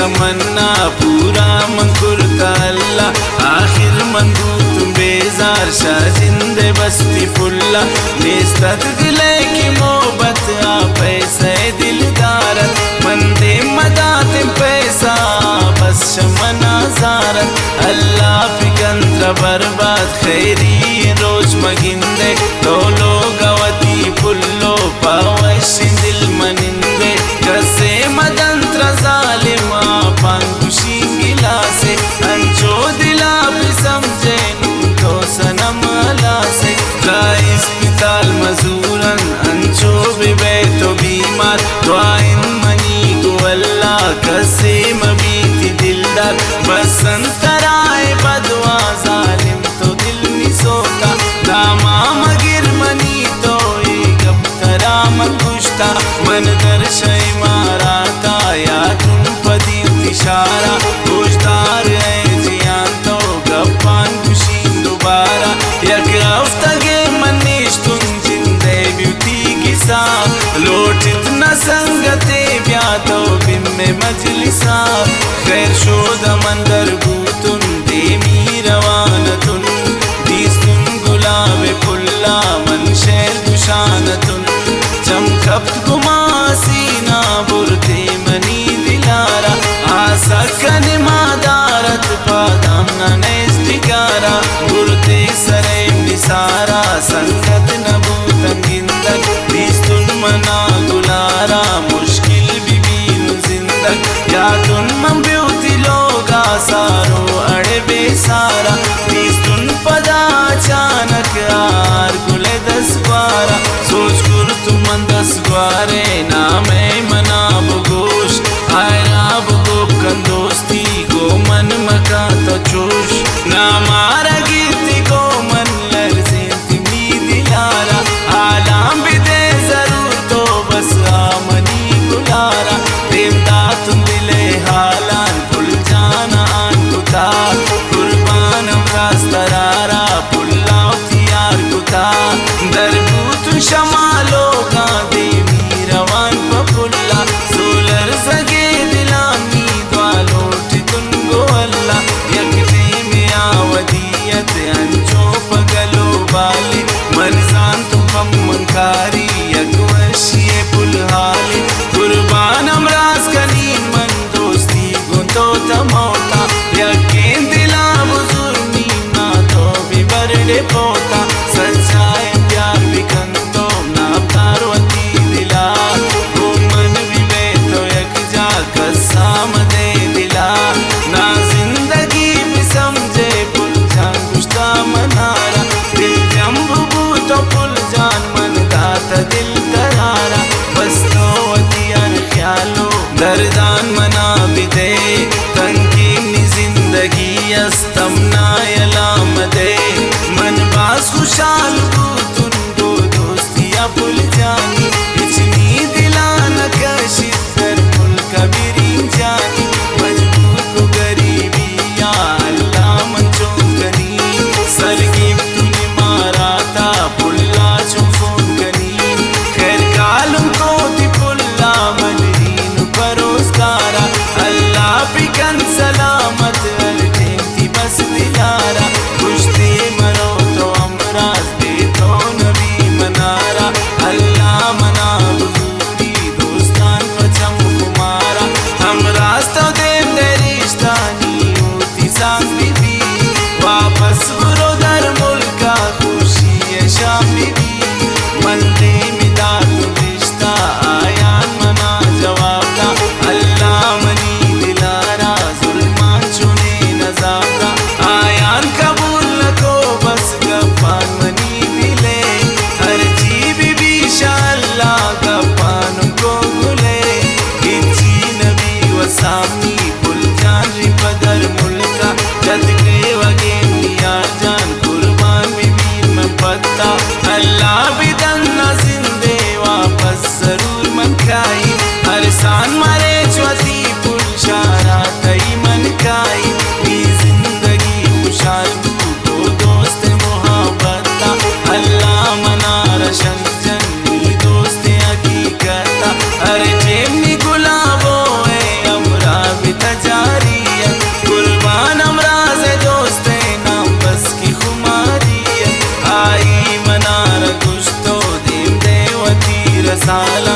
तमन्ना पूरा मंकुरता अल्लाह आखिर मंगू तुम बेजार शाह जिंदे बस्ती फुल्ला नेस्तद दिले की मोहब्बत आ पैसे दिलदारत मंदे मदाते पैसा बस शमना जारत अल्लाह फिकंत्र बर्बाद खैरी रोज मगिंदे तो लोग अवती पुल्लो पावश दिल मनिंदे कसे मदंत्र जालिमा पांगुशी गिला से अंचो दिला भी समझे नू तो सनम अला से इस्पिताल मजूरन अंचो भी बैठो बीमार दुआइन मनी को अल्लाह कसे मबीती दिलदार बसंतराए बदवा जालिम तो दिल नहीं सोता दामा मगिर मनी तो एक अब तरा मन गुश्ता मन दर्शय माराता या तुम पदी इशारा खुशदार है जियान तो गप्पान खुशी दोबारा यक हफ्तगे मनीष तुम जिंदे ब्यूटी किसा लोटित न संगते ब्या तो बिम में मजलिसा खैर शोध मंदर गुतुन देमी रवान तुन दीस्तुन गुलाबे फुल्ला मन शेर दुशान तुन चमकप्त गुमासीना बुरते मनी दिलारा आशा कन मादारत पादामना नेस्टिकारा बुरते सरे निसारा संगत नबूतंगिंदक दीस्तुन मना गुलारा मुश्किल बिबीन जिंदक या तुन मम ब्यूटी लोगा सारो अड़े बेसारा दीस्तुन पदा अचानक आर गुले दस बारा सोच गुर तुम दस ग्वारे ना मैं मना बगोश आयरा बगो कंदोस्ती गो मन मका तो जोश ना मारा गिरती गो मन लर्जे तिमी दिलारा आलाम भी दे जरूर तो बस आमनी गुलारा देवता तुम दिले हालान भूल जाना कुता कुर्बान रास्तरारा पुल्लाव तियार कुता दरबूत शमालो का देवी रवान पपुल्ला सोलर सगे दिलामी द्वालोट तुंगो अल्लाह यकते में आवदियत अंचो पगलो बाले मरजान तुम मंकारी यकवशिये पुलहाले कुर्बान अमराज कनीन मन दोस्ती गुंतो तमोता यकें दिला बुजुर्गी ना तो भी बरडे पोता सच्चाई प्यार बिकंतो ना पार्वती दिला वो मन भी बैठो यक जा कसाम दे दिला ना जिंदगी भी समझे पुल जान गुश्ता मनारा दिल जम्बू तो पुल जान मन दाता दिल करारा बस तो वतियान ख्यालो दर्दान मना भी दे तंकीनी जिंदगी अस्तम ना यलाम दे मन बास खुशाल तुन दो दोस्तिया पुल जानी इचनी दिलाना कशिद कर मुल्क बिरी जानी मजबूर को गरीबी या अल्लाह मंचो कनी सरगी तुनी मारा था पुल्ला चो फोन कनी साला